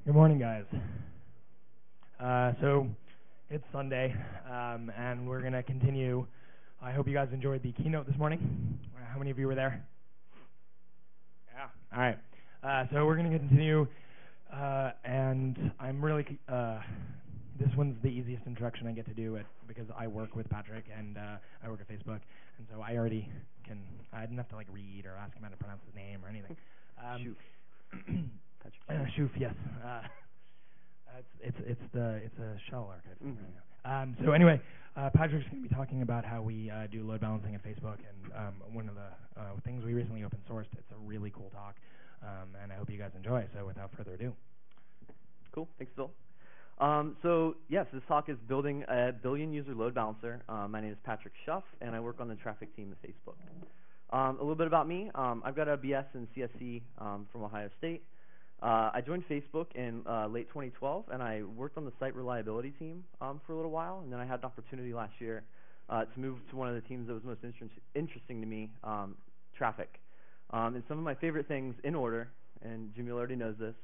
Good morning, guys. So it's Sunday, and we're going to continue. I hope you guys enjoyed the keynote this morning. How many of you were there? Yeah. All right. So we're going to continue, and I'm really this one's the easiest introduction I get to do because I work with Patrick and I work at Facebook, and so I already can. I didn't have to read or ask him how to pronounce his name or anything. Shuff, yes. It's a SCaLE archive. Mm-hmm. So anyway, Patrick's going to be talking about how we do load balancing at Facebook, and one of the things we recently open sourced. It's a really cool talk, and I hope you guys enjoy. So without further ado. Cool. Thanks, Phil. So yes, this talk is building a billion-user load balancer. My name is Patrick Shuff, and I work on the traffic team at Facebook. A little bit about me. I've got a BS in CSE from Ohio State. I joined Facebook in late 2012, and I worked on the site reliability team for a little while, and then I had an opportunity last year to move to one of the teams that was most interesting to me, traffic. And some of my favorite things in order, and Jimmy already knows this,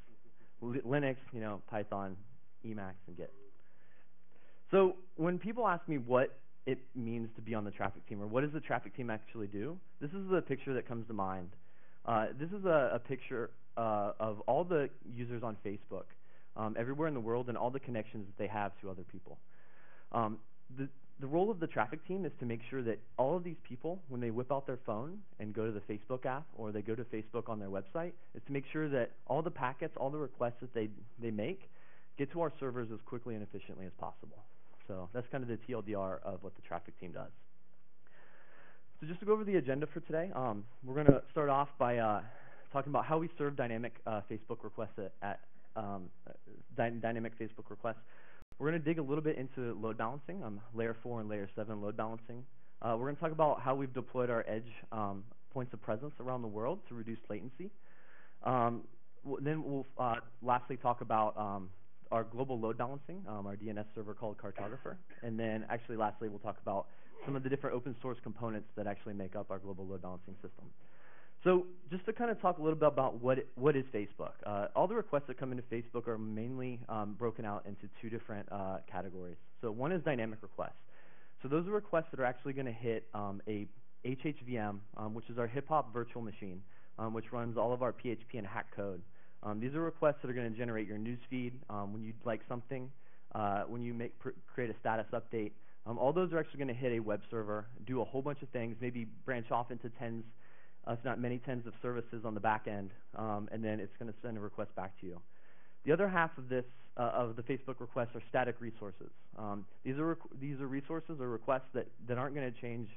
Linux, Python, Emacs, and Git. So when people ask me what it means to be on the traffic team, or what does the traffic team actually do, this is the picture that comes to mind. This is a picture of all the users on Facebook everywhere in the world and all the connections that they have to other people. The role of the traffic team is to make sure that all of these people, when they whip out their phone and go to the Facebook app or they go to Facebook on their website, is to make sure that all the packets, all the requests that they make get to our servers as quickly and efficiently as possible. So that's kind of the TLDR of what the traffic team does. So just to go over the agenda for today, we're going to start off by talking about how we serve dynamic Facebook requests dynamic Facebook requests. We're going to dig a little bit into load balancing, layer 4 and layer 7 load balancing. We're going to talk about how we've deployed our edge points of presence around the world to reduce latency. Then we'll lastly talk about our global load balancing, our DNS server called Cartographer. And then actually lastly we'll talk about some of the different open source components that actually make up our global load balancing system. So just to kind of talk a little bit about what is Facebook. All the requests that come into Facebook are mainly broken out into two different categories. So one is dynamic requests. So those are requests that are actually going to hit a HHVM, which is our hip-hop virtual machine, which runs all of our PHP and hack code. These are requests that are going to generate your news feed when you like something, when you create a status update. All those are actually going to hit a web server, do a whole bunch of things, maybe branch off into tens, if not many tens of services on the back end, and then it's going to send a request back to you. The other half of this, of the Facebook requests, are static resources. These are resources or requests that aren't going to change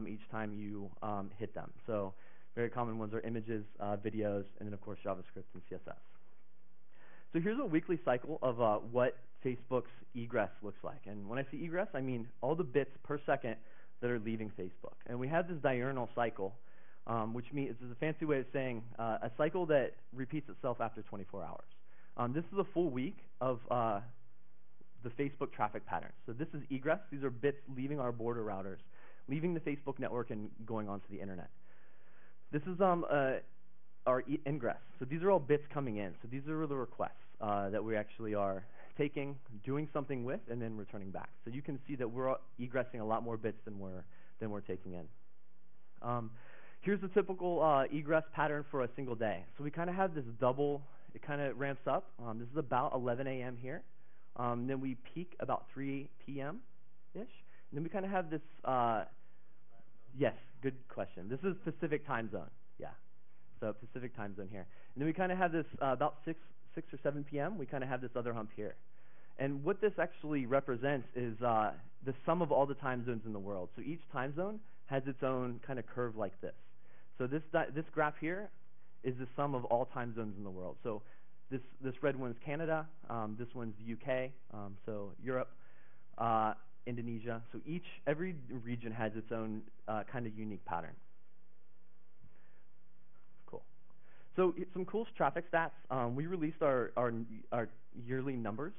each time you hit them. So very common ones are images, videos, and then of course JavaScript and CSS. So here's a weekly cycle of what Facebook's egress looks like. And when I say egress, I mean all the bits per second that are leaving Facebook. And we have this diurnal cycle, which means it's a fancy way of saying a cycle that repeats itself after 24 hours. This is a full week of the Facebook traffic patterns. So this is egress. These are bits leaving our border routers, leaving the Facebook network and going onto the internet. This is our ingress. So these are all bits coming in. So these are the requests that we actually are taking, doing something with, and then returning back. So you can see that we're egressing a lot more bits than we're taking in. Here's the typical egress pattern for a single day. So we kind of have this double. It kind of ramps up. This is about 11 a.m. here. Then we peak about 3 p.m.-ish. And then we kind of have this, yes, good question. This is Pacific time zone, yeah. So Pacific time zone here. And then we kind of have this about 6 or 7 p.m. We kind of have this other hump here. And what this actually represents is the sum of all the time zones in the world. So each time zone has its own kind of curve like this. So this graph here is the sum of all time zones in the world. So this red one's Canada, this one's the UK, so Europe, Indonesia. So every region has its own kind of unique pattern. Cool. So some cool traffic stats. We released our yearly numbers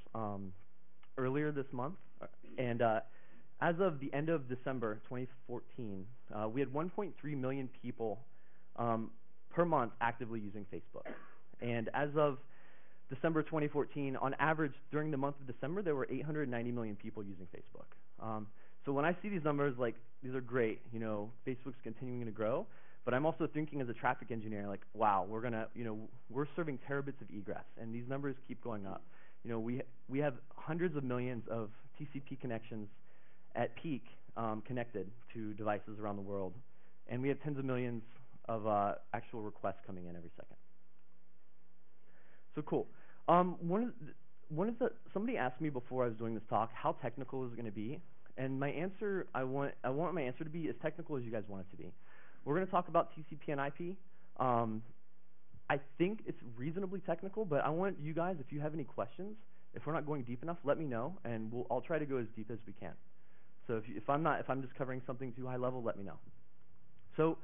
earlier this month, and as of the end of December 2014, we had 1.3 million people per month actively using Facebook. And as of December 2014, on average, during the month of December, there were 890 million people using Facebook. So when I see these numbers, like, these are great. You know, Facebook's continuing to grow. But I'm also thinking as a traffic engineer, like, wow, we're serving terabits of egress, and these numbers keep going up. You know, we have hundreds of millions of TCP connections at peak connected to devices around the world, and we have tens of millions of actual requests coming in every second. So cool. Somebody asked me before I was doing this talk, how technical is it going to be? And my answer, I want my answer to be as technical as you guys want it to be. We're going to talk about TCP and IP. I think it's reasonably technical, but I want you guys, if you have any questions, if we're not going deep enough, let me know, and I'll try to go as deep as we can. So if I'm just covering something too high level, let me know. So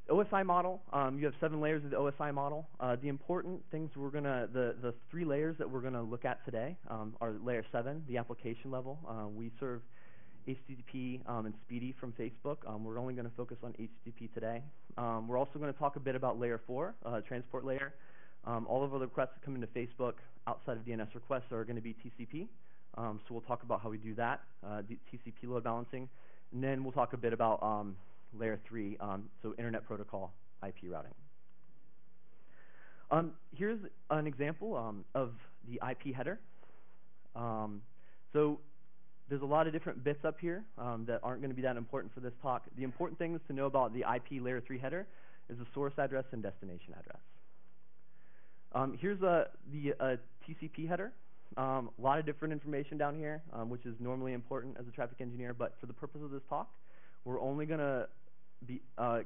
OSI model, you have 7 layers of the OSI model. The important things the 3 layers that we're gonna look at today are layer 7, the application level. We serve HTTP and SPDY from Facebook. We're only gonna focus on HTTP today. We're also gonna talk a bit about layer 4, transport layer. All of the requests that come into Facebook outside of DNS requests are gonna be TCP. So we'll talk about how we do that, TCP load balancing. And then we'll talk a bit about layer 3, so internet protocol IP routing. Here's an example of the IP header. So there's a lot of different bits up here that aren't going to be that important for this talk. The important things to know about the IP layer 3 header is the source address and destination address. Here's the TCP header. A lot of different information down here, which is normally important as a traffic engineer, but for the purpose of this talk, we're only going to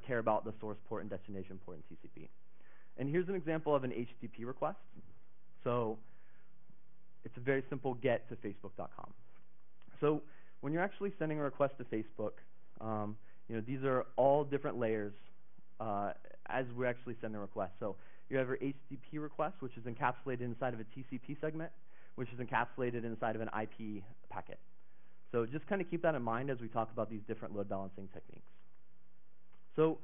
care about the source port and destination port in TCP. And here's an example of an HTTP request. So it's a very simple get to facebook.com. So when you're actually sending a request to Facebook, you know, these are all different layers as we actually send the request. So you have your HTTP request, which is encapsulated inside of a TCP segment, which is encapsulated inside of an IP packet. So just kind of keep that in mind as we talk about these different load balancing techniques. So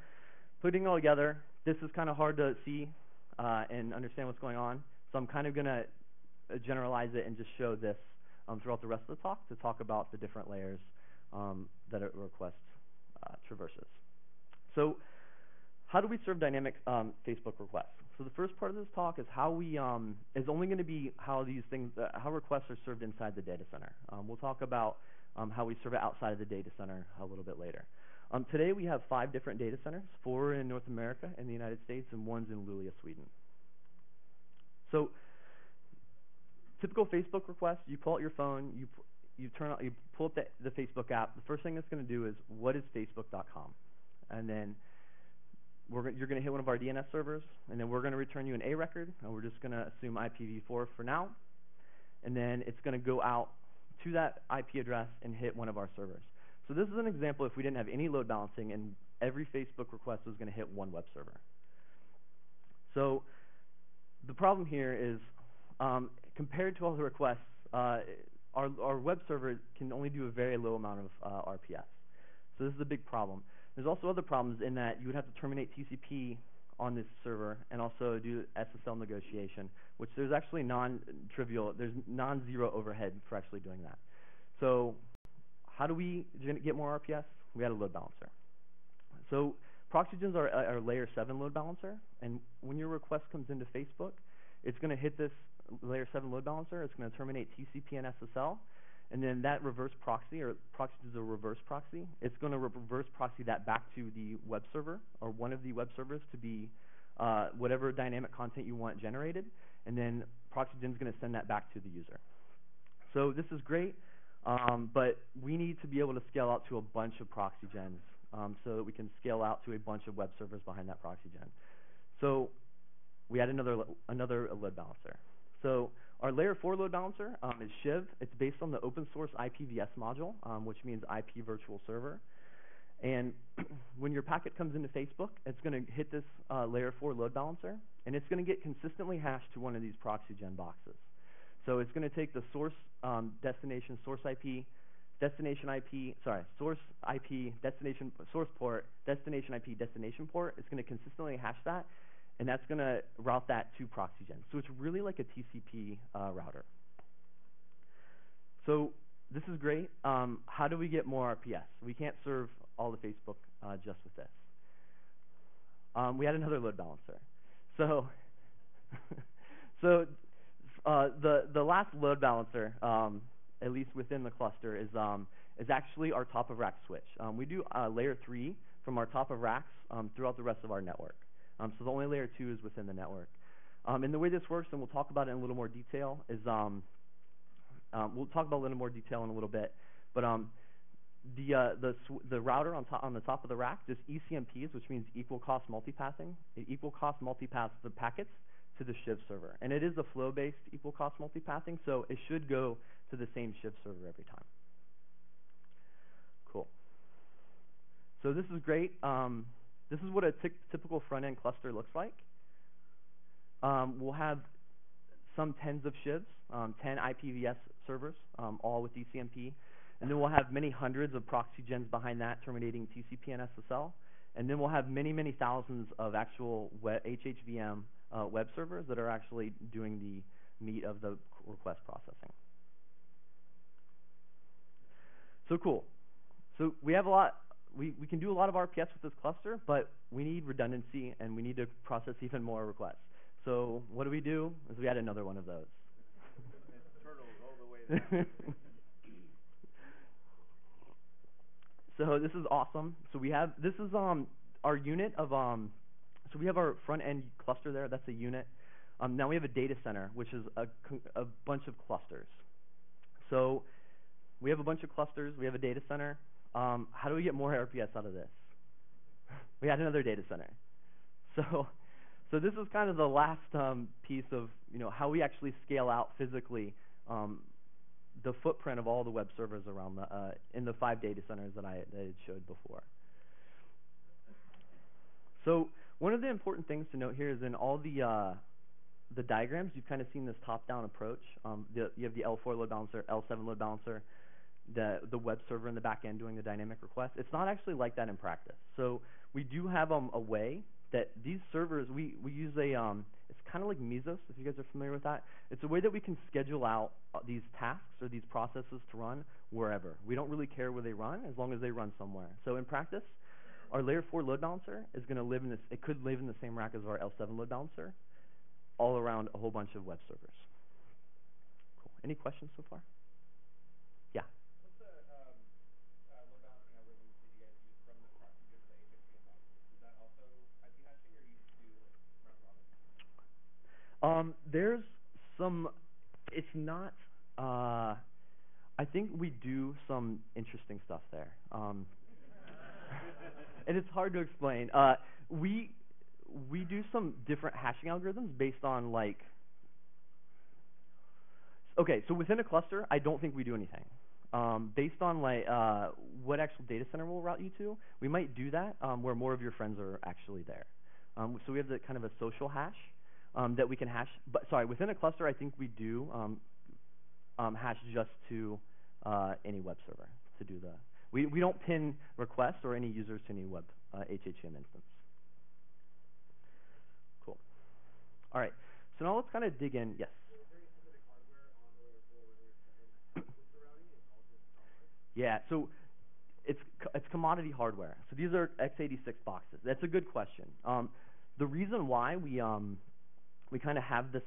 putting it all together, this is kind of hard to see and understand what's going on. So I'm kind of going to generalize it and just show this throughout the rest of the talk to talk about the different layers that a request traverses. So how do we serve dynamic Facebook requests? So the first part of this talk is how we is only going to be how these things how requests are served inside the data center. We'll talk about how we serve it outside of the data center a little bit later. Today we have 5 different data centers, 4 in North America and the United States, and 1's in Luleå, Sweden. So typical Facebook request, you pull out your phone, you pull up the Facebook app. The first thing it's going to do is, what is facebook.com? And then you're going to hit one of our DNS servers, and then we're going to return you an A record, and we're just going to assume IPv4 for now. And then it's going to go out to that IP address and hit one of our servers. So this is an example if we didn't have any load balancing and every Facebook request was going to hit one web server. So the problem here is compared to all the requests, our web server can only do a very low amount of RPS. So this is a big problem. There's also other problems in that you would have to terminate TCP on this server and also do SSL negotiation, which there's actually non-trivial, there's non-zero overhead for actually doing that. So how do we get more RPS? We add a load balancer. So ProxyGen's our layer 7 load balancer, and when your request comes into Facebook, it's going to hit this layer 7 load balancer. It's going to terminate TCP and SSL, and then that reverse proxy, or ProxyGen is a reverse proxy, it's going to reverse proxy that back to the web server, or one of the web servers, to be whatever dynamic content you want generated, and then ProxyGen's going to send that back to the user. So this is great. But we need to be able to scale out to a bunch of ProxyGens so that we can scale out to a bunch of web servers behind that ProxyGen. So we add another load balancer. So our layer 4 load balancer is Shiv. It's based on the open source IPVS module, which means IP virtual server. And when your packet comes into Facebook, it's going to hit this layer 4 load balancer, and it's going to get consistently hashed to one of these ProxyGen boxes. So it's going to take the source destination source IP, destination IP, source IP, destination source port, destination IP, destination port. It's going to consistently hash that, and that's going to route that to ProxyGen. So it's really like a TCP router. So this is great. How do we get more RPS? We can't serve all the Facebook just with this. We had another load balancer. So, the last load balancer, at least within the cluster, is actually our top of rack switch. We do layer 3 from our top of racks throughout the rest of our network. So the only layer 2 is within the network. And the way this works, and we'll talk about it in a little more detail, is we'll talk about it in a little more detail in a little bit. But the router on the top of the rack just ECMPs, which means equal cost multipathing. It equal cost multipaths the packets to the Shiv server, and it is a flow-based equal cost multipathing, so it should go to the same Shiv server every time. Cool. So this is great. This is what a typical front-end cluster looks like. We'll have some tens of Shivs, 10 IPVS servers, all with ECMP. And then we'll have many hundreds of ProxyGens behind that terminating TCP and SSL. And then we'll have many, many thousands of actual HHVM web servers that are actually doing the meat of the request processing. So cool. So we have a lot. We can do a lot of RPS with this cluster, but we need redundancy, and we need to process even more requests. So what do? Is we add another one of those. Turtles all the way there. So this is awesome. So we have, this is our unit of, so we have our front end cluster there. That's a unit. Now we have a data center, which is a bunch of clusters. So we have a bunch of clusters. We have a data center. How do we get more RPS out of this? We had another data center. So this is kind of the last piece of how we actually scale out physically the footprint of all the web servers around in the 5 data centers that I had showed before. So one of the important things to note here is in all the diagrams, you've kind of seen this top-down approach. You have the L4 load balancer, L7 load balancer, the web server in the back end doing the dynamic request. It's not actually like that in practice. So we do have a way that these servers, we use it's kind of like Mesos, if you guys are familiar with that. It's a way that we can schedule out these tasks or these processes to run wherever. We don't really care where they run as long as they run somewhere. So in practice, our layer 4 load balancer is going to live in this, it could live in the same rack as our L7 load balancer all around a whole bunch of web servers. Cool. Any questions so far? Yeah. What's the load balancing algorithms that you guys use from the ProxyGen to the HHVM boxes? Is that also IP hashing, or you just do round robin? There's some, it's not, I think we do some interesting stuff there. And it's hard to explain. We do some different hashing algorithms based on okay, so within a cluster, I don't think we do anything. Based on what actual data center we'll route you to, we might do that where more of your friends are actually there. So we have the kind of a social hash that we can hash. But sorry, within a cluster, I think we do hash just to any web server to do the. We don't pin requests or any users to any web HHM instance. Cool. All right. So now let's kind of dig in. Yes. Yeah. So it's commodity hardware. So these are x86 boxes. That's a good question. The reason why we kind of have this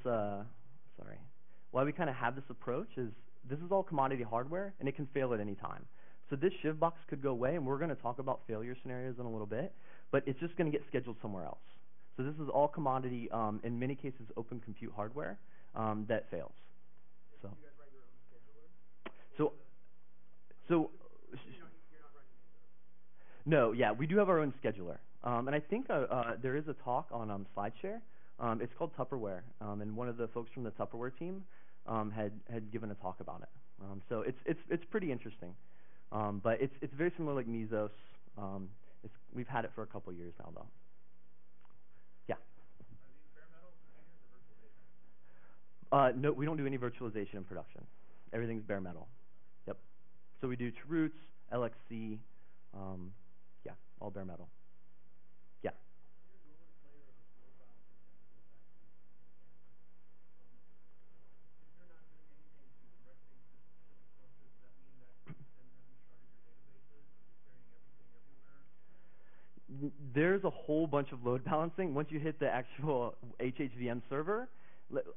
why we kind of have this approach is this is all commodity hardware and it can fail at any time. So this Shiv box could go away, and we're going to talk about failure scenarios in a little bit, but it's just going to get scheduled somewhere else. So this is all commodity, in many cases, open compute hardware that fails. So. You guys write your own scheduler? So you're not running Mesos? No, yeah, we do have our own scheduler. And I think there is a talk on SlideShare. It's called Tupperware, and one of the folks from the Tupperware team had given a talk about it. So it's pretty interesting. But it's very similar like Mesos. We've had it for a couple years now, though. Yeah. Are these bare metal containers or virtualization? No, we don't do any virtualization in production. Everything's bare metal. Yep. So we do roots, LXC, yeah, all bare metal. Yeah. there's a whole bunch of load balancing. Once you hit the actual HHVM server,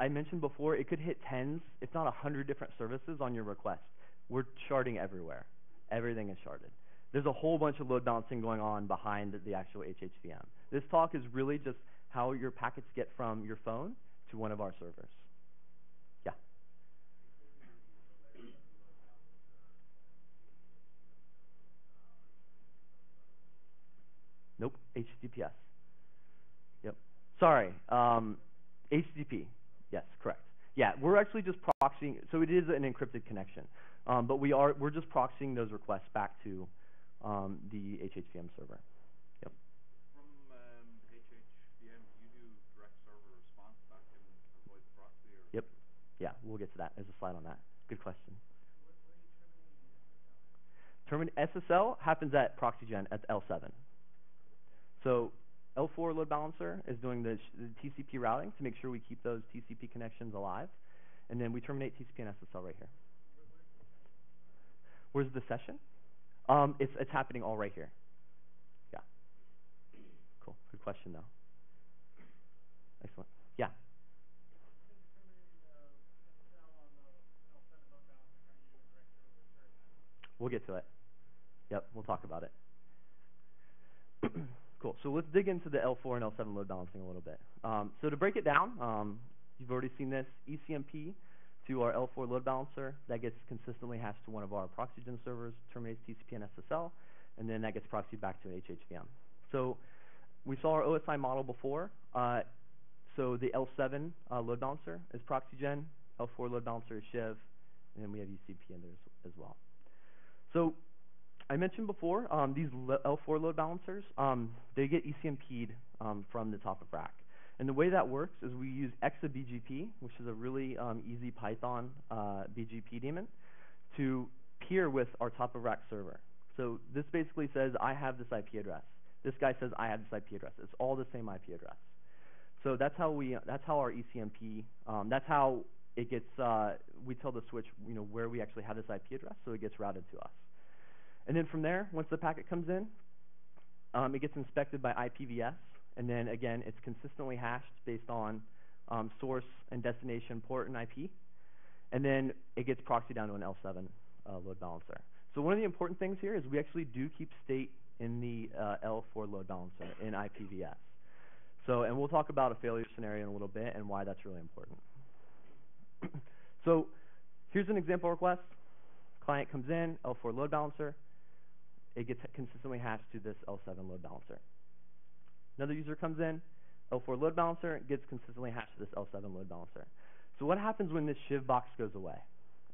I mentioned before, it could hit tens, if not 100 different services on your request. We're sharding everywhere. Everything is sharded. There's a whole bunch of load balancing going on behind the actual HHVM. This talk is really just how your packets get from your phone to one of our servers. Yeah. Nope, HTTPS. Yep. Sorry, HTTP. Yes, correct. Yeah, we're actually just proxying, so it is an encrypted connection, but we're just proxying those requests back to the HHVM server. Yep. From HHVM, do you do direct server response back and avoid the proxy? Or? Yep. Yeah, we'll get to that. There's a slide on that. Good question. SSL happens at ProxyGen at L7. So L4 load balancer is doing the TCP routing to make sure we keep those TCP connections alive, and then we terminate TCP and SSL right here. Where's the session? It's happening all right here. Yeah. Cool. Good question though. Excellent. Yeah. We'll get to it. Yep, we'll talk about it. Cool. So let's dig into the L4 and L7 load balancing a little bit. So to break it down, you've already seen this ECMP to our L4 load balancer. That gets consistently hashed to one of our ProxyGen servers, terminates TCP and SSL, and then that gets proxied back to an HHVM. So we saw our OSI model before. So the L7 load balancer is ProxyGen, L4 load balancer is Shiv, and then we have UCP in there as well. So I mentioned before, these L4 load balancers, they get ECMP'd from the top of rack. And the way that works is we use exabgp, which is a really easy Python BGP daemon, to peer with our top of rack server. So this basically says, I have this IP address. This guy says, I have this IP address. It's all the same IP address. So that's how our ECMP, that's how it gets, we tell the switch, where we actually have this IP address, so it gets routed to us. And then from there, once the packet comes in, it gets inspected by IPVS, and then again, it's consistently hashed based on source and destination port and IP, and then it gets proxied down to an L7 load balancer. So one of the important things here is we actually do keep state in the L4 load balancer in IPVS. So, and we'll talk about a failure scenario in a little bit and why that's really important. So here's an example request. Client comes in, L4 load balancer. It gets consistently hashed to this L7 load balancer. Another user comes in, L4 load balancer, gets consistently hashed to this L7 load balancer. So what happens when this Shiv box goes away?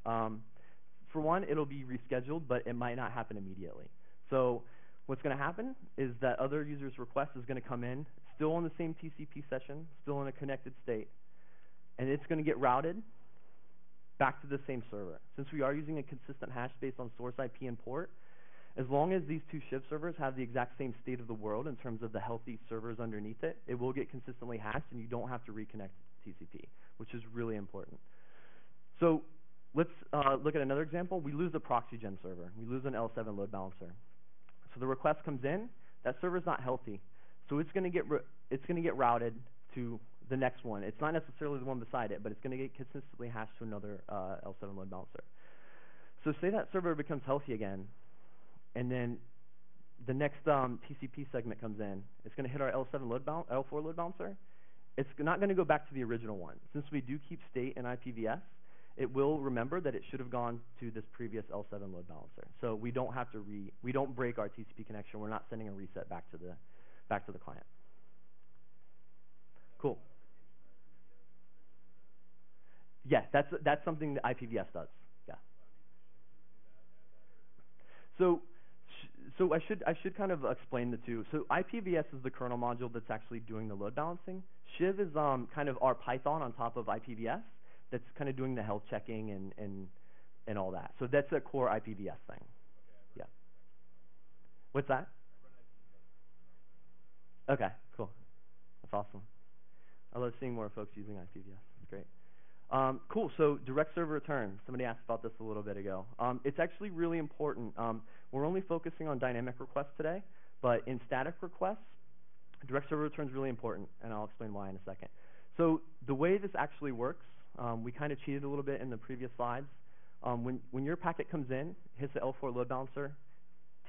For one, it'll be rescheduled, but it might not happen immediately. So what's going to happen is that other user's request is going to come in, still on the same TCP session, still in a connected state, and it's going to get routed back to the same server. Since we are using a consistent hash based on source IP and port, as long as these two Shiv servers have the exact same state of the world in terms of the healthy servers underneath it, it will get consistently hashed, and you don't have to reconnect TCP, which is really important. So let's look at another example. We lose a ProxyGen server. We lose an L7 load balancer. So the request comes in. That server's not healthy, so it's going to get routed to the next one. It's not necessarily the one beside it, but it's going to get consistently hashed to another L7 load balancer. So say that server becomes healthy again, and then the next TCP segment comes in. It's going to hit our L4 load balancer. It's not going to go back to the original one. Since we do keep state in IPVS, it will remember that it should have gone to this previous L7 load balancer. So we don't have to we don't break our TCP connection. We're not sending a reset back to the client. Cool. Yeah, that's something that IPVS does. Yeah. So I should kind of explain the two. So IPVS is the kernel module that's actually doing the load balancing. Shiv is kind of our Python on top of IPVS that's kind of doing the health checking and all that. So that's a core IPVS thing. Yeah. What's that? Okay, cool. That's awesome. I love seeing more folks using IPVS. It's great. Cool, so direct server return. Somebody asked about this a little bit ago. It's actually really important. We're only focusing on dynamic requests today, But in static requests, direct server return is really important, and I'll explain why in a second. So the way this actually works, we kind of cheated a little bit in the previous slides. When your packet comes in, hits the L4 load balancer,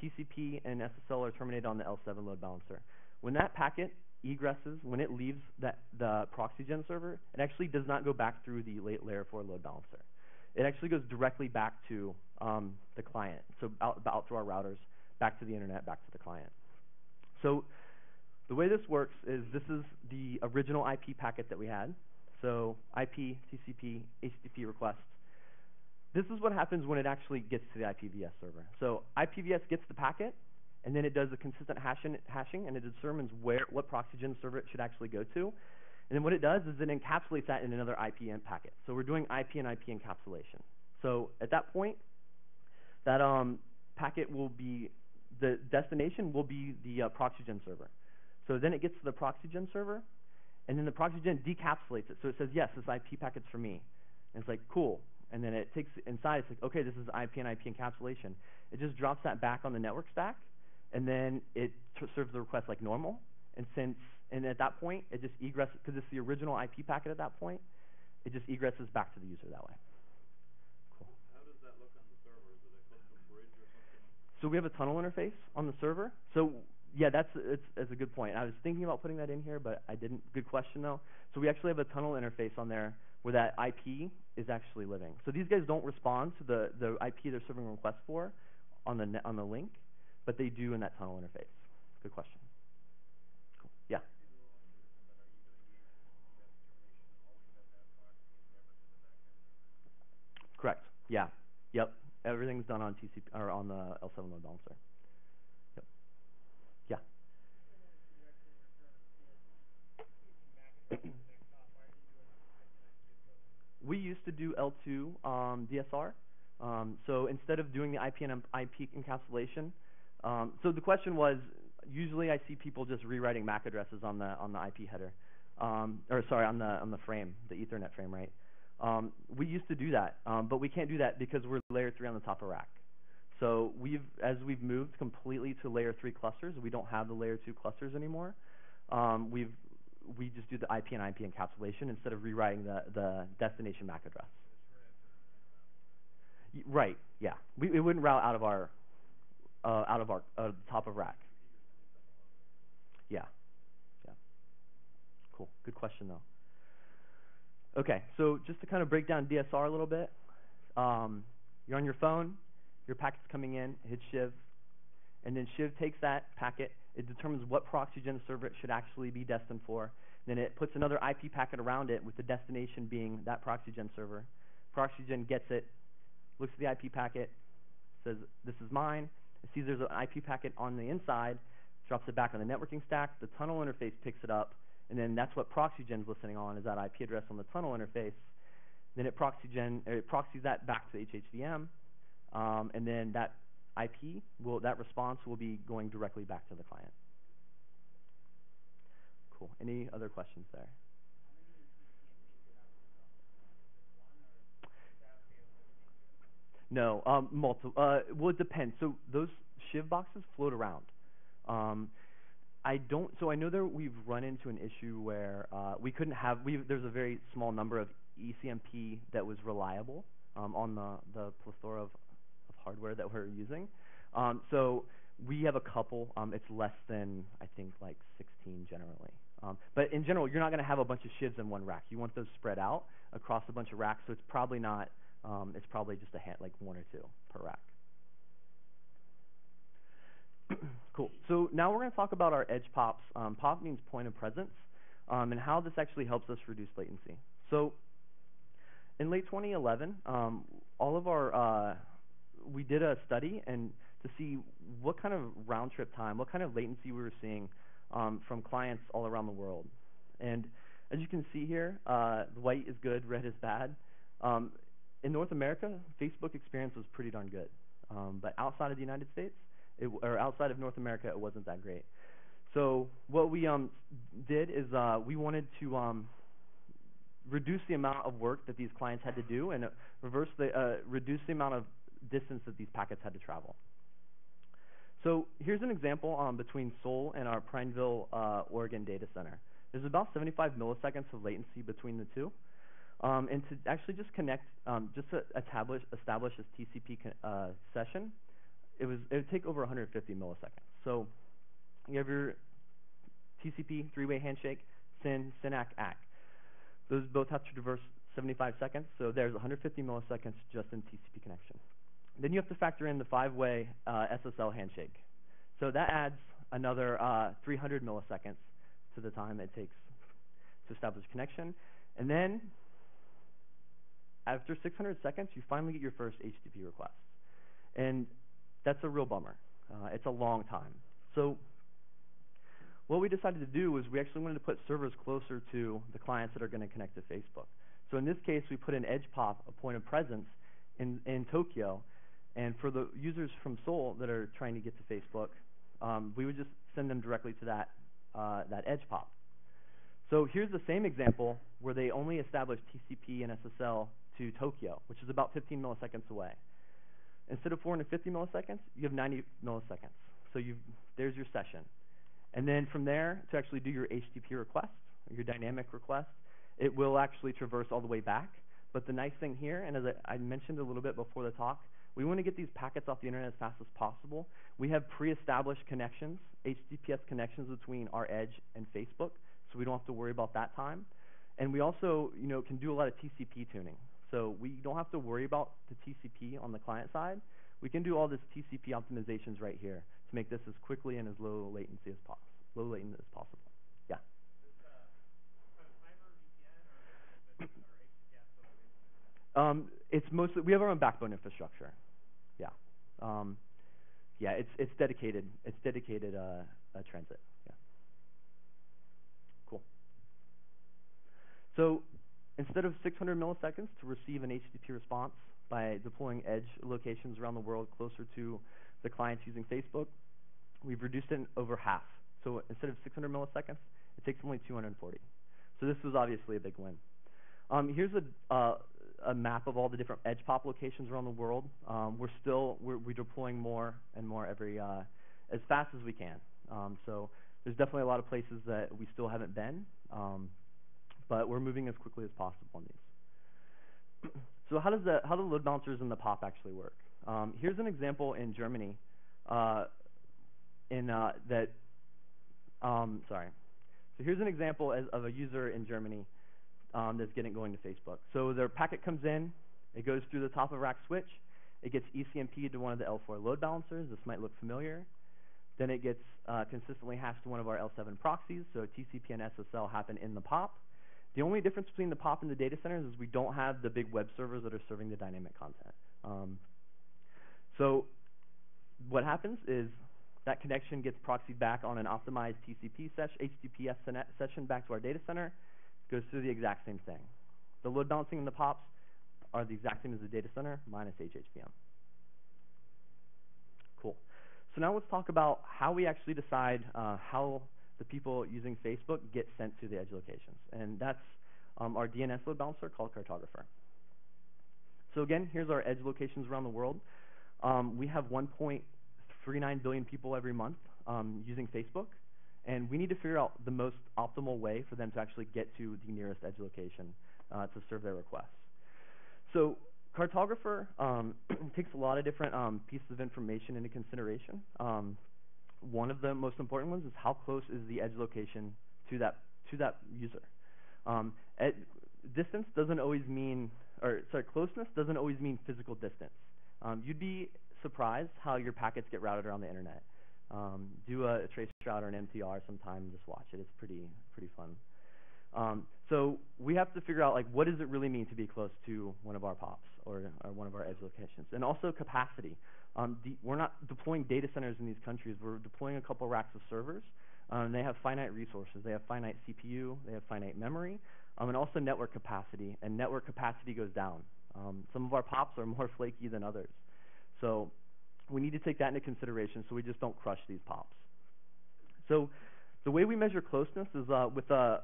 TCP and SSL are terminated on the L7 load balancer. When that packet egresses, when it leaves the proxygen server, it actually does not go back through the layer 4 load balancer. It actually goes directly back to the client, so out through our routers, back to the internet, back to the client. So the way this works is this is the original IP packet that we had. So IP, TCP, HTTP requests. This is what happens when it actually gets to the IPVS server. So IPVS gets the packet, and then it does a consistent hashing, and it determines what proxygen server it should actually go to. And then what it does is it encapsulates that in another IPN packet. So we're doing IP and IP encapsulation. So at that point, that packet will be, the destination will be the proxygen server. So then it gets to the proxygen server, and then the proxygen decapsulates it. So it says, yes, this IP packet's for me. And it's like, cool. And then it takes inside, it's like, okay, this is IP and IP encapsulation. It just drops that back on the network stack, and then it serves the request like normal. And at that point, it just egresses, because it's the original IP packet at that point, it just egresses back to the user that way. Cool. How does that look on the server? Is it a custom bridge or something? So we have a tunnel interface on the server. So yeah, that's a good point. I was thinking about putting that in here, but I didn't. Good question, though. So we actually have a tunnel interface on there where that IP is actually living. So these guys don't respond to the IP they're serving requests for on the link, but they do in that tunnel interface. Good question. Cool. Yeah. Correct. Yeah. Yep. Everything's done on TCP or on the L7 load balancer. Yep. Yeah. We used to do L2 DSR. So instead of doing the IP and IP encapsulation, so the question was, usually I see people just rewriting MAC addresses on the IP header, or sorry, on the frame, the Ethernet frame, right? We used to do that, but we can't do that because we're layer 3 on the top of rack. So as we've moved completely to layer 3 clusters, we don't have the layer 2 clusters anymore. We just do the IP and IP encapsulation instead of rewriting the destination MAC address. Right. Yeah. It wouldn't route out of our top of rack. Yeah. Yeah. Cool. Good question though. Okay. So just to kind of break down DSR a little bit, you're on your phone, your packet's coming in, it hits Shiv, and then Shiv takes that packet. It determines what proxygen server it should actually be destined for. Then it puts another IP packet around it with the destination being that proxygen server. Proxygen gets it, looks at the IP packet, says, this is mine. It sees there's an IP packet on the inside, drops it back on the networking stack. The tunnel interface picks it up, and then that's what proxygen's listening on, is that IP address on the tunnel interface. Then it proxies that back to HHVM, and then that IP, that response will be going directly back to the client. Cool. Any other questions there? No, multiple. Well, it depends. So those Shiv boxes float around. So I know that we've run into an issue where we couldn't have. There's a very small number of ECMP that was reliable on the plethora of hardware that we're using. So we have a couple. It's less than, I think, like 16 generally. But in general, you're not going to have a bunch of Shivs in one rack. You want those spread out across a bunch of racks. So it's probably not. It's probably just like 1 or 2 per rack. Cool. So now we're going to talk about our edge POPs. POP means point of presence, and how this actually helps us reduce latency. So in late 2011, we did a study and to see what kind of round trip time, what kind of latency we were seeing from clients all around the world. And as you can see here, white is good, red is bad. In North America, Facebook experience was pretty darn good, but outside of the United States, or outside of North America, it wasn't that great. So what we did is we wanted to reduce the amount of work that these clients had to do and reduce the amount of distance that these packets had to travel. So here's an example between Seoul and our Prineville, Oregon data center. There's about 75 milliseconds of latency between the two. And to actually just connect, just to establish this TCP session, it would take over 150 milliseconds. So you have your TCP three-way handshake, SYN, SYN-ACK, ACK. Those both have to traverse 75 seconds, so there's 150 milliseconds just in TCP connection. Then you have to factor in the five-way SSL handshake. So that adds another 300 milliseconds to the time it takes to establish connection. And then after 600 seconds, you finally get your first HTTP request. And that's a real bummer. It's a long time. So what we decided to do was we actually wanted to put servers closer to the clients that are going to connect to Facebook. So in this case, we put an edge pop, a point of presence, in Tokyo. And for the users from Seoul that are trying to get to Facebook, we would just send them directly to that edge pop. So here's the same example where they only established TCP and SSL to Tokyo, which is about 15 milliseconds away. Instead of 450 milliseconds, you have 90 milliseconds. So there's your session. And then from there, to actually do your HTTP request, your dynamic request, it will actually traverse all the way back. But the nice thing here, and as I mentioned a little bit before the talk, we want to get these packets off the internet as fast as possible. We have pre-established connections, HTTPS connections between our edge and Facebook, so we don't have to worry about that time. And we also, can do a lot of TCP tuning. So we don't have to worry about the TCP on the client side. We can do all this TCP optimizations right here to make this as quickly and as low latency as possible, Yeah. It's mostly, we have our own backbone infrastructure. Yeah. Yeah, it's dedicated. It's dedicated transit. Yeah. Cool. So instead of 600 milliseconds to receive an HTTP response by deploying edge locations around the world closer to the clients using Facebook, we've reduced it over half. So instead of 600 milliseconds, it takes only 240. So this was obviously a big win. Here's a map of all the different edge pop locations around the world. We're deploying more and more as fast as we can. So there's definitely a lot of places that we still haven't been, but we're moving as quickly as possible on these. So how do the load balancers and the POP actually work? Here's an example in Germany. So here's an example of a user in Germany that's going to Facebook. So their packet comes in, it goes through the top of rack switch, it gets ECMP'd to one of the L4 load balancers. This might look familiar. Then it gets consistently hashed to one of our L7 proxies, so TCP and SSL happen in the POP. The only difference between the POP and the data centers is we don't have the big web servers that are serving the dynamic content. So what happens is that connection gets proxied back on an optimized TCP HTTPS session back to our data center, goes through the exact same thing. The load balancing and the POPs are the exact same as the data center, minus HHVM. Cool. So now let's talk about how we actually decide how the people using Facebook get sent to the edge locations. And that's our DNS load balancer called Cartographer. So again, here's our edge locations around the world. We have 1.39 billion people every month using Facebook. And we need to figure out the most optimal way for them to actually get to the nearest edge location to serve their requests. So Cartographer takes a lot of different pieces of information into consideration. One of the most important ones is how close is the edge location to that user. Distance doesn't always mean, closeness doesn't always mean physical distance. You'd be surprised how your packets get routed around the internet. Do a trace route or an MTR sometime and just watch it. It's pretty fun. So we have to figure out what does it really mean to be close to one of our POPs or one of our edge locations, and also capacity. We're not deploying data centers in these countries. We're deploying a couple racks of servers. They have finite resources. They have finite CPU. They have finite memory, and also network capacity. And network capacity goes down. Some of our POPs are more flaky than others. So we need to take that into consideration so we just don't crush these POPs. So the way we measure closeness is with a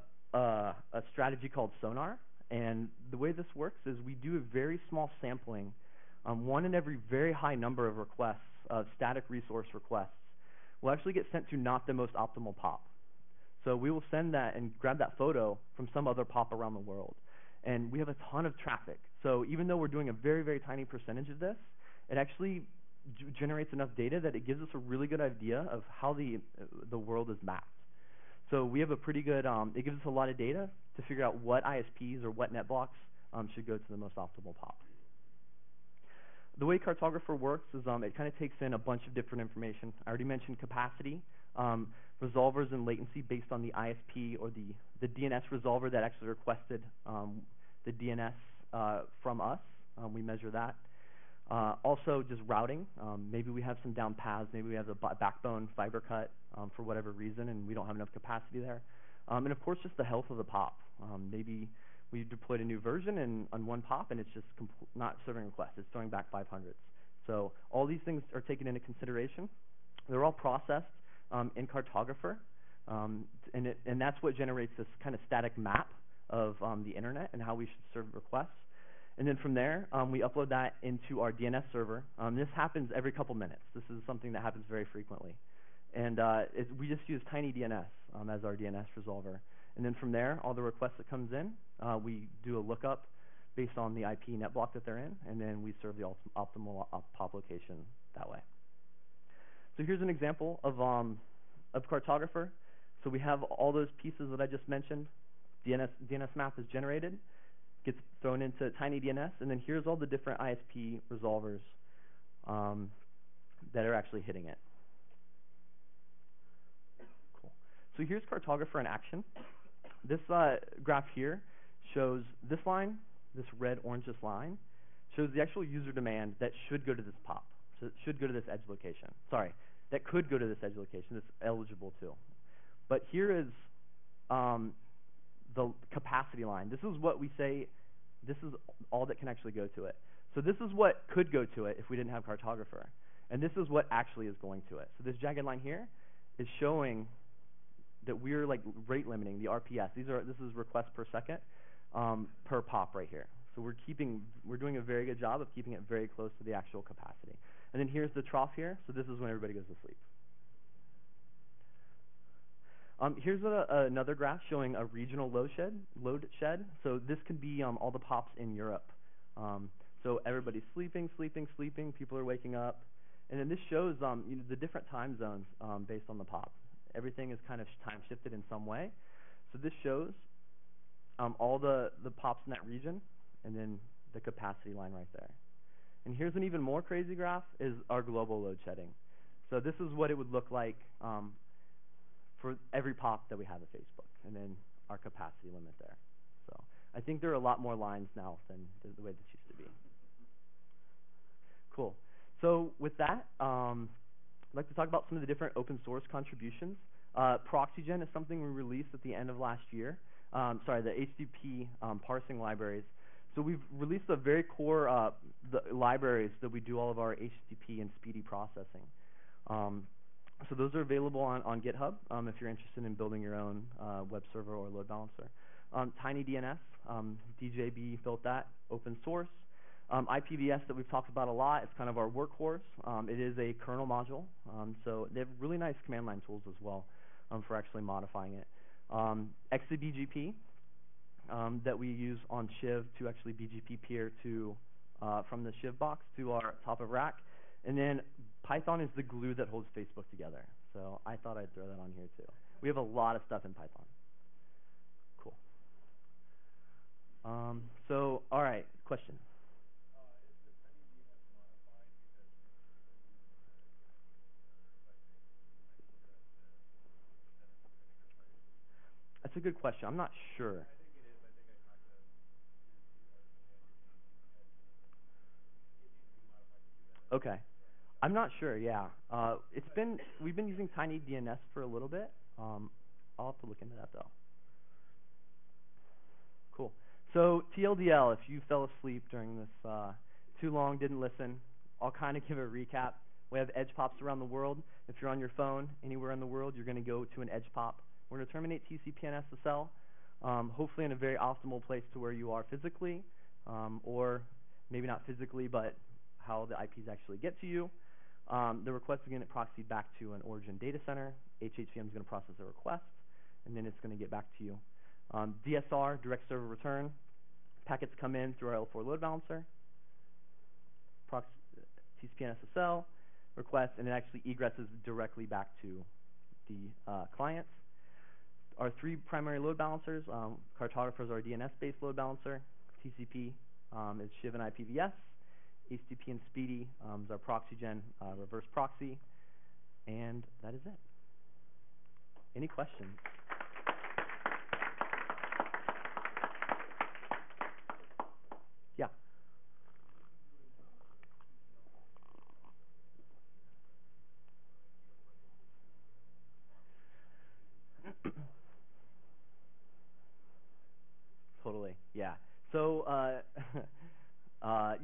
strategy called sonar. And the way this works is we do a very small sampling, one in every very high number of requests, of static resource requests will actually get sent to not the most optimal pop. So we will send that and grab that photo from some other pop around the world. And we have a ton of traffic. So even though we're doing a very, very tiny percentage of this, it actually generates enough data that it gives us a really good idea of how the world is mapped. So we have a pretty good, it gives us a lot of data to figure out what ISPs or what net blocks should go to the most optimal pop. The way Cartographer works is it kind of takes in a bunch of different information. I already mentioned capacity, resolvers and latency based on the ISP or the DNS resolver that actually requested the DNS from us. We measure that. Also just routing. Maybe we have some down paths. Maybe we have a backbone fiber cut for whatever reason and we don't have enough capacity there. And of course just the health of the pop. Maybe we deployed a new version on one pop and it's just not serving requests. It's throwing back 500s. So all these things are taken into consideration. They're all processed in Cartographer. And that's what generates this kind of static map of the internet and how we should serve requests. And then from there, we upload that into our DNS server. This happens every couple minutes. This is something that happens very frequently. And we just use TinyDNS as our DNS resolver. And then from there, all the requests that comes in, we do a lookup based on the IP net block that they're in, and then we serve the optimal pop location that way. So here's an example of Cartographer. So we have all those pieces that I just mentioned. DNS map is generated, gets thrown into TinyDNS, and then here's all the different ISP resolvers that are actually hitting it. Cool. So here's Cartographer in action. This graph here shows this line, this red orangish line, shows the actual user demand that should go to this pop. So it should go to this edge location. Sorry, that could go to this edge location. That's eligible to. But here is the capacity line. This is what we say, this is all that can actually go to it. So this is what could go to it if we didn't have Cartographer. And this is what actually is going to it. So this jagged line here is showing that we're like rate limiting the RPS. This is requests per second per pop right here. So we're doing a very good job of keeping it very close to the actual capacity. And then here's the trough here. So this is when everybody goes to sleep. Here's another graph showing a regional load shed. So this could be all the pops in Europe. So everybody's sleeping. People are waking up. And then this shows the different time zones based on the pop. Everything is kind of time shifted in some way. So this shows all the pops in that region and then the capacity line right there. And here's an even more crazy graph is our global load shedding. So this is what it would look like for every pop that we have at Facebook, and then our capacity limit there. So I think there are a lot more lines now than the way this used to be. Cool. So with that, I'd like to talk about some of the different open source contributions. ProxyGen is something we released at the end of last year. The HTTP parsing libraries. So we've released a very core the libraries that we do all of our HTTP and speedy processing. So those are available on GitHub if you're interested in building your own web server or load balancer. TinyDNS, DJB built that, open source. IPVS that we've talked about a lot, it's kind of our workhorse. It is a kernel module, so they have really nice command line tools as well for actually modifying it. XCBGP that we use on Shiv to actually BGP peer to from the Shiv box to our top of rack. And then Python is the glue that holds Facebook together. So I thought I'd throw that on here too. We have a lot of stuff in Python. Cool. So, all right, question. That's a good question. I'm not sure. Okay. I'm not sure, yeah. We've been using TinyDNS for a little bit. I'll have to look into that though. Cool. So TLDL, if you fell asleep during this too long, didn't listen, I'll kind of give a recap. We have edge pops around the world. If you're on your phone anywhere in the world, you're going to go to an edge pop. We're going to terminate TCP and SSL, hopefully in a very optimal place to where you are physically, or maybe not physically, but how the IPs actually get to you. The request is going to get proxied back to an origin data center. HHVM is going to process the request, and then it's going to get back to you. DSR, direct server return. Packets come in through our L4 load balancer. TCP and SSL request, and it actually egresses directly back to the clients. Our three primary load balancers, Cartographer is our DNS-based load balancer. TCP is Shiv and IPVS. HTTP and Speedy is our ProxyGen reverse proxy. And that is it. Any questions? Yeah. Totally, yeah. So,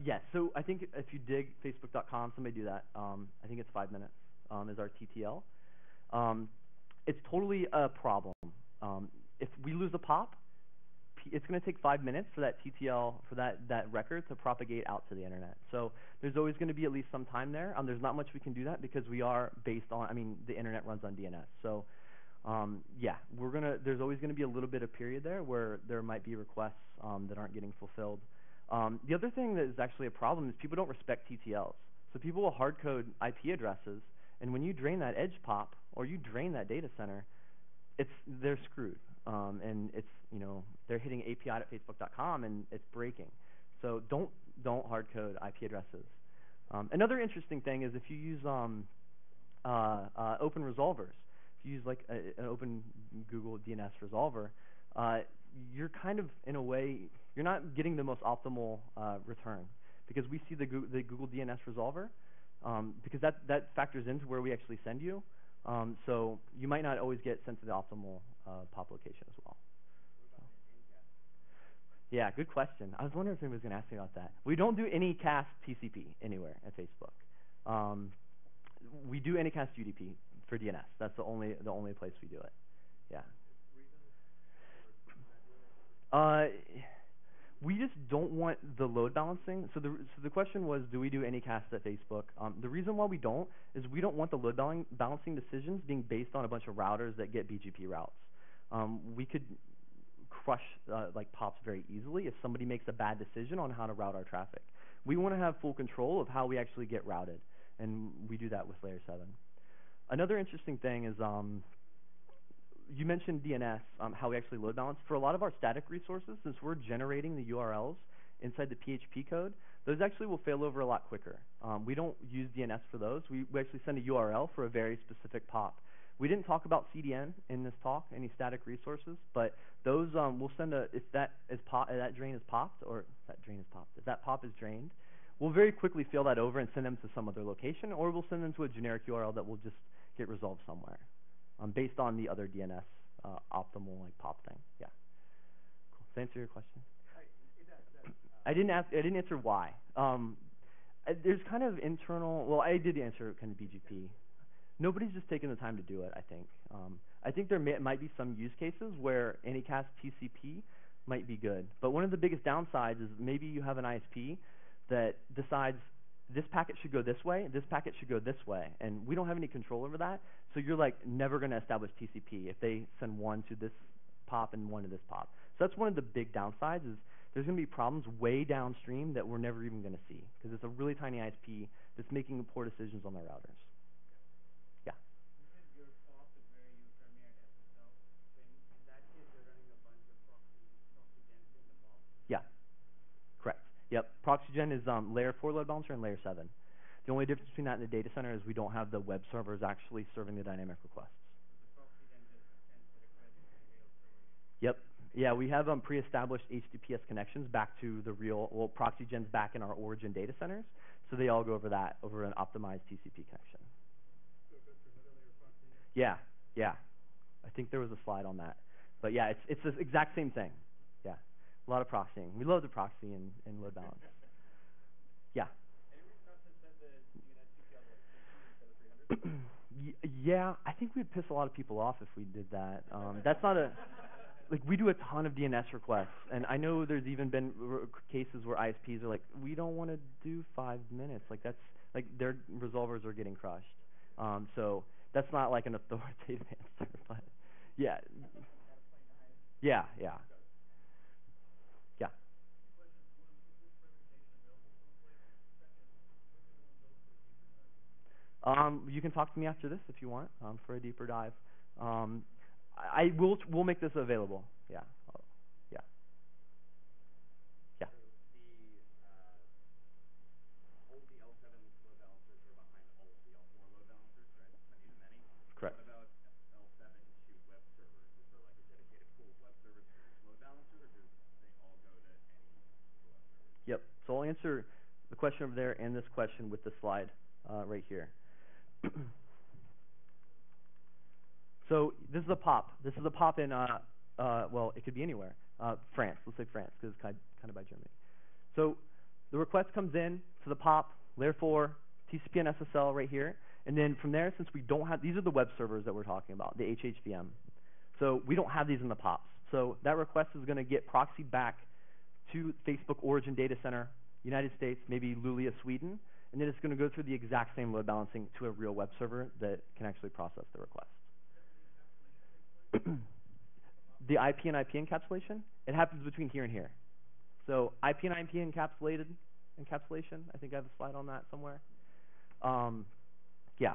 yes, so I think if you dig facebook.com, somebody do that. I think it's 5 minutes is our TTL. It's totally a problem. If we lose a POP, it's going to take 5 minutes for that TTL, for that record to propagate out to the internet. So there's always going to be at least some time there. There's not much we can do that because we are based on, the internet runs on DNS. So yeah, there's always going to be a little bit of period there where there might be requests that aren't getting fulfilled. The other thing that is actually a problem is people don't respect TTLs. So people will hard code IP addresses, and when you drain that edge POP or you drain that data center, they're screwed. And it's, they're hitting API.facebook.com and it's breaking. So don't hard code IP addresses. Another interesting thing is if you use open resolvers, if you use like an open Google DNS resolver, you're kind of, in a way, you're not getting the most optimal return, because we see the Google DNS resolver, because that factors into where we actually send you. So you might not always get sent to the optimal POP location as well. Yeah, good question. I was wondering if anybody was going to ask me about that. We don't do any cast TCP anywhere at Facebook. We do anycast UDP for DNS. That's the only place we do it. Yeah. We just don't want the load balancing. So the question was, do we do anycast at Facebook? The reason why we don't is we don't want the load balancing decisions being based on a bunch of routers that get BGP routes. We could crush like POPs very easily if somebody makes a bad decision on how to route our traffic. We want to have full control of how we actually get routed, and we do that with Layer 7. Another interesting thing is you mentioned DNS, how we actually load balance. For a lot of our static resources, since we're generating the URLs inside the PHP code, those actually will fail over a lot quicker. We don't use DNS for those. We actually send a URL for a very specific POP. We didn't talk about CDN in this talk, any static resources, but those we'll send if that drain is popped, or if that POP is drained, we'll very quickly fail that over and send them to some other location, or we'll send them to a generic URL that will just get resolved somewhere, based on the other DNS optimal like POP thing. Yeah. Cool. Does that answer your question? I didn't answer why. There's kind of internal. Well, I did answer kind of BGP. Nobody's just taking the time to do it, I think. I think there might be some use cases where anycast TCP might be good. But one of the biggest downsides is maybe you have an ISP that decides this packet should go this way, this packet should go this way, and we don't have any control over that. So you're like never going to establish TCP if they send one to this POP and one to this POP. So that's one of the big downsides is there's going to be problems way downstream that we're never even going to see, because it's a really tiny ISP that's making poor decisions on their routers. Yeah. You said your POP is where you terminate SSL. So in that case, you're running a bunch of proxy gens in the POP? Yeah. Correct. Yep. ProxyGen is layer 4 load balancer and layer 7. The only difference between that and the data center is we don't have the web servers actually serving the dynamic requests. So the proxy then just sends the request to the real server? Yep. Yeah, we have pre-established HTTPS connections back to the ProxyGen's back in our origin data centers, so they all go over an optimized TCP connection. So it goes through another layer of proxy? Yeah. I think there was a slide on that. But yeah, it's the exact same thing. Yeah. A lot of proxying. We love the proxy and load balance. Yeah. Any reason not to set the DNS TTL to like 50 instead of 300? Yeah, I think we'd piss a lot of people off if we did that. That's not a... Like, we do a ton of DNS requests, and I know there's even been cases where ISPs are like, we don't want to do 5 minutes. Like, like their resolvers are getting crushed. So that's not like an authoritative answer, but yeah, yeah, yeah, yeah. You can talk to me after this if you want, for a deeper dive. We'll make this available. Yeah. Yeah. Yeah. All the L7 load balancers are behind all of the L4 load balancers, right? Many to many. Correct. What about L7 to web servers? Is there like a dedicated pool of web servers for each load balancer, or do they all go to any of the web servers? Yep. So I'll answer the question over there and this question with the slide right here. So this is a POP. This is a POP in, well, it could be anywhere. France. Let's say France, because it's kind of by Germany. So the request comes in to the POP, layer 4, TCP and SSL right here. And then from there, since we don't have, these are the web servers that we're talking about, the HHVM. So we don't have these in the POPs. So that request is going to get proxied back to Facebook Origin Data Center, United States, maybe Luleå, Sweden. And then it's going to go through the exact same load balancing to a real web server that can actually process the request. The IP and IP encapsulation, it happens between here and here. So IP and IP encapsulation, I think I have a slide on that somewhere. Yeah,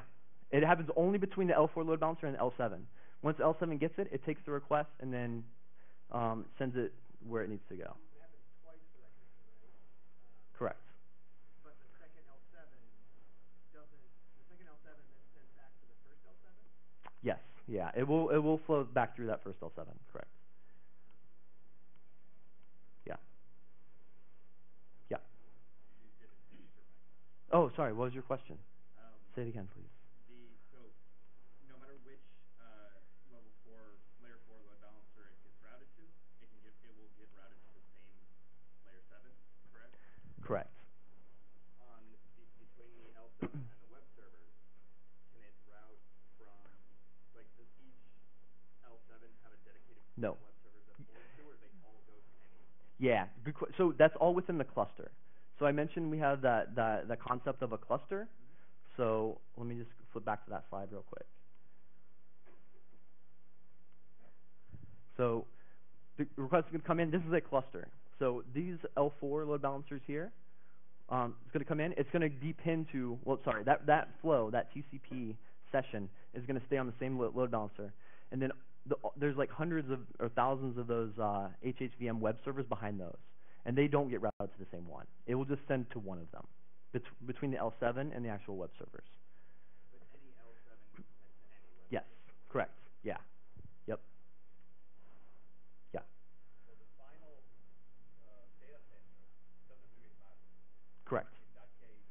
it happens only between the L4 load balancer and the L7. Once L7 gets it, it takes the request and then sends it where it needs to go. It happens twice for that connection, right? Correct. But the second L7 then sends back to the first L7? Yes, yeah, it will flow back through that first L7, correct. Yeah. Yeah. Oh, sorry, what was your question? Say it again, please. So no matter which layer 4 load balancer it gets routed to, it will get routed to the same layer 7, correct? Correct. Between the L7 and the web servers, can it route from, like, does each L7 have a dedicated No. web servers that it forwards to, or they all go to any? Yeah, so that's all within the cluster. So I mentioned we have the concept of a cluster. So let me just flip back to that slide real quick. So the request is going to come in. This is a cluster. So these L4 load balancers here, it's going to come in. It's going to depend to, well, sorry, that flow, that TCP session is going to stay on the same load balancer. And then there's like hundreds of or thousands of those HHVM web servers behind those. And they don't get routed to the same one. It will just send to one of them between the L7 and the actual web servers. But any L7 can connect to any web Yes, server? correct. Yeah. Yep. Yeah. So the final data center doesn't really matter. Correct. In that case,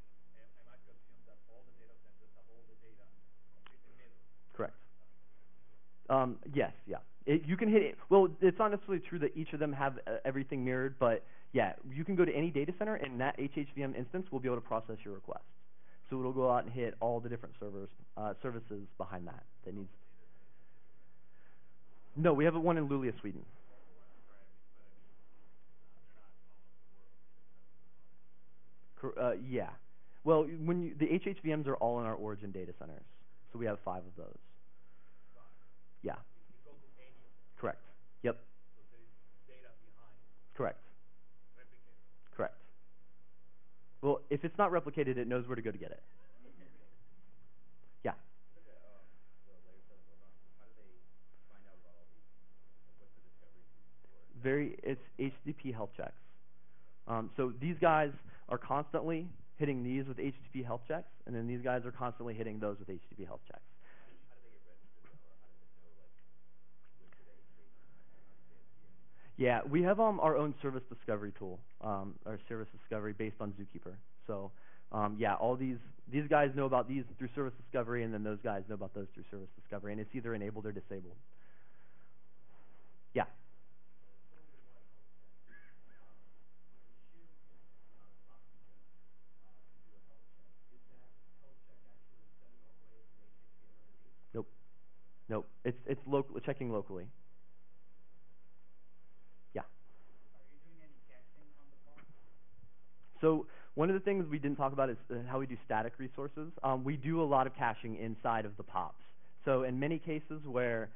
am I to assume that all the data centers have all the data completely mirrored? Correct. Yes, yeah. You can hit it. Well, it's not necessarily true that each of them have everything mirrored, but yeah, you can go to any data center, and that HHVM instance will be able to process your request. So it'll go out and hit all the different services behind that needs. No, we have one in Luleå, Sweden. Yeah. Well, the HHVMs are all in our Origin data centers, so we have 5 of those. Yeah. Correct. Yep. So there is data behind. Correct. Replicated. Correct. Well, if it's not replicated, it knows where to go to get it. Yeah. The layer 7 load balancer, how do they find out about all these? Like, what's the discovery for it? It's HTTP health checks. So these guys are constantly hitting these with HTTP health checks, and then these guys are constantly hitting those with HTTP health checks. How do they get registered, or how does it know, like, which of the Yeah, we have our own service discovery tool, our service discovery based on Zookeeper. So yeah, all these guys know about these through service discovery, and then those guys know about those through service discovery, and it's either enabled or disabled. Yeah. Nope. It's checking locally. Yeah. Are you doing any caching on the phone? So one of the things we didn't talk about is how we do static resources. We do a lot of caching inside of the POPs. So in many cases where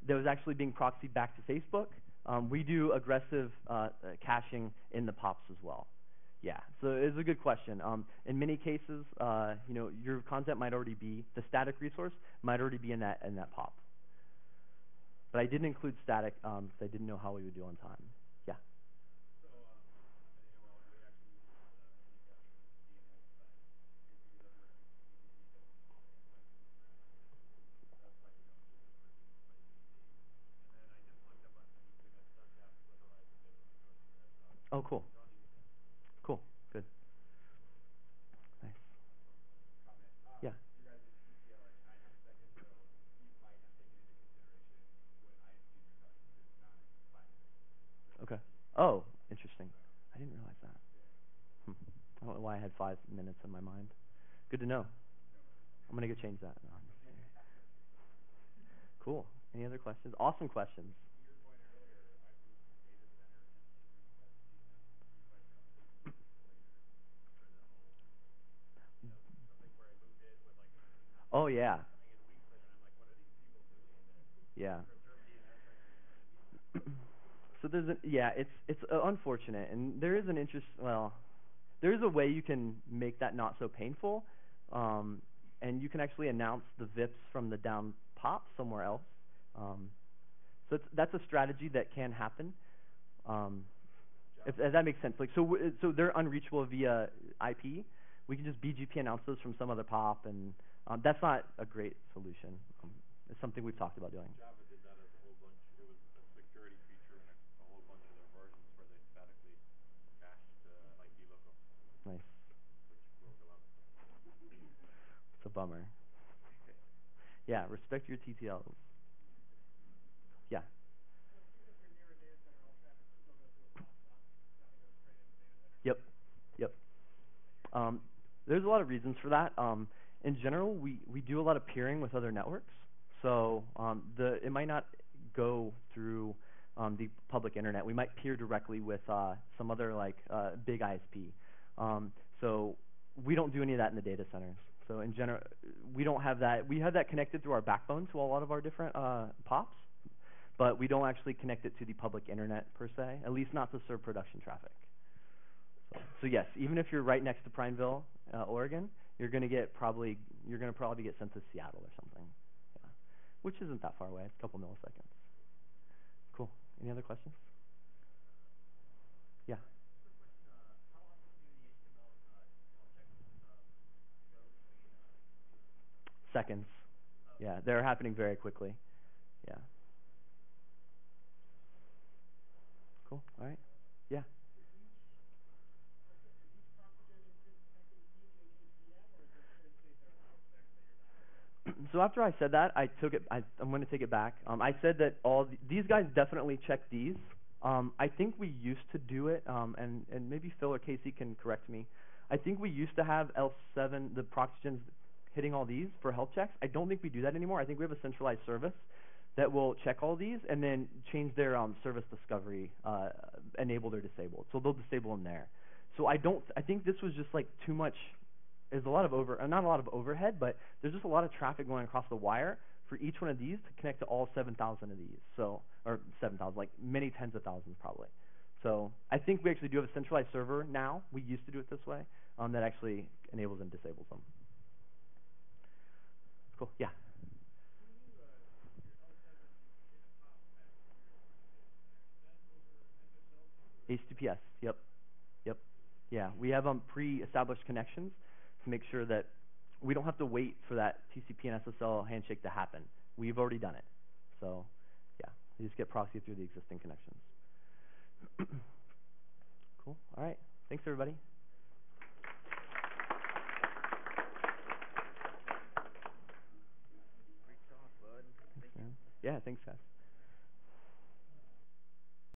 there was actually being proxied back to Facebook, we do aggressive caching in the POPs as well. Yeah, so it's a good question. In many cases, you know, your content might already be, the static resource might already be in that POP. But I didn't include static because I didn't know how we would do on time. Yeah. So, well, we actually use DNS, but it doesn't work with CDN, it doesn't work with that's why we don't use it for BC. And then I just looked up on YouTube that does have literalized data resources that Oh, cool. Cool. Good. Nice. comment. Yeah. Your guys' TTL are tied to seconds, so you might have taken into consideration what ISPs are telling you to not 5 minutes. Okay. Oh, interesting. I didn't realize that. I don't know why I had 5 minutes in my mind. Good to know. I'm going to go change that. No, I'm just kidding. Cool. Any other questions? Awesome questions. To your point earlier, I moved from data center and request completely later for the whole, something where I moved it with like Oh, yeah. coming in weeks later, and I'm like, what are these people doing that Yeah. preserve DNS records? So there's a, yeah, it's unfortunate, and there is an interest. Well, there is a way you can make that not so painful, and you can actually announce the VIPs from the down pop somewhere else. So that's a strategy that can happen. If that makes sense. Like so they're unreachable via IP. We can just BGP announce those from some other pop, and that's not a great solution. It's something we've talked about doing. Java did that as a whole bunch. It was a security feature in a whole bunch of their versions where they statically cached IP lookups, Nice. which broke a lot of stuff. It's a bummer. Yeah, respect your TTLs. Yeah. Yep. Yep. There's a lot of reasons for that. In general, we do a lot of peering with other networks. So it might not go through the public internet. We might peer directly with some other like big ISP. So we don't do any of that in the data centers. So in general, we don't have that. We have that connected through our backbone to a lot of our different POPs, but we don't actually connect it to the public internet per se, at least not to serve production traffic. So yes, even if you're right next to Prineville, Oregon, you're gonna probably get sent to Seattle or something, yeah. Which isn't that far away. It's a couple milliseconds. Cool. Any other questions? Yeah. Seconds. Yeah, they're happening very quickly. Yeah. Cool. All right. Yeah. So after I said that, I took it. I'm going to take it back. I said that these guys definitely check these. I think we used to do it, and maybe Phil or Casey can correct me. I think we used to have L7, the proxygens hitting all these for health checks. I don't think we do that anymore. I think we have a centralized service that will check all these and then change their service discovery, enabled or disabled. So they'll disable them there. So I think this was just like too much. There's a lot of not a lot of overhead, but there's just a lot of traffic going across the wire for each one of these to connect to all 7,000 of these. So, or 7,000, like many tens of thousands probably. So I think we actually do have a centralized server now. We used to do it this way, that actually enables and disables them. Cool. Yeah. HTTPS. Yep. Yep. Yeah. We have pre-established connections to make sure that we don't have to wait for that TCP and SSL handshake to happen. We've already done it. So, yeah, you just get proxy through the existing connections. Cool. All right. Thanks, everybody. Great talk, bud. Thanks, man. Yeah, thanks, guys.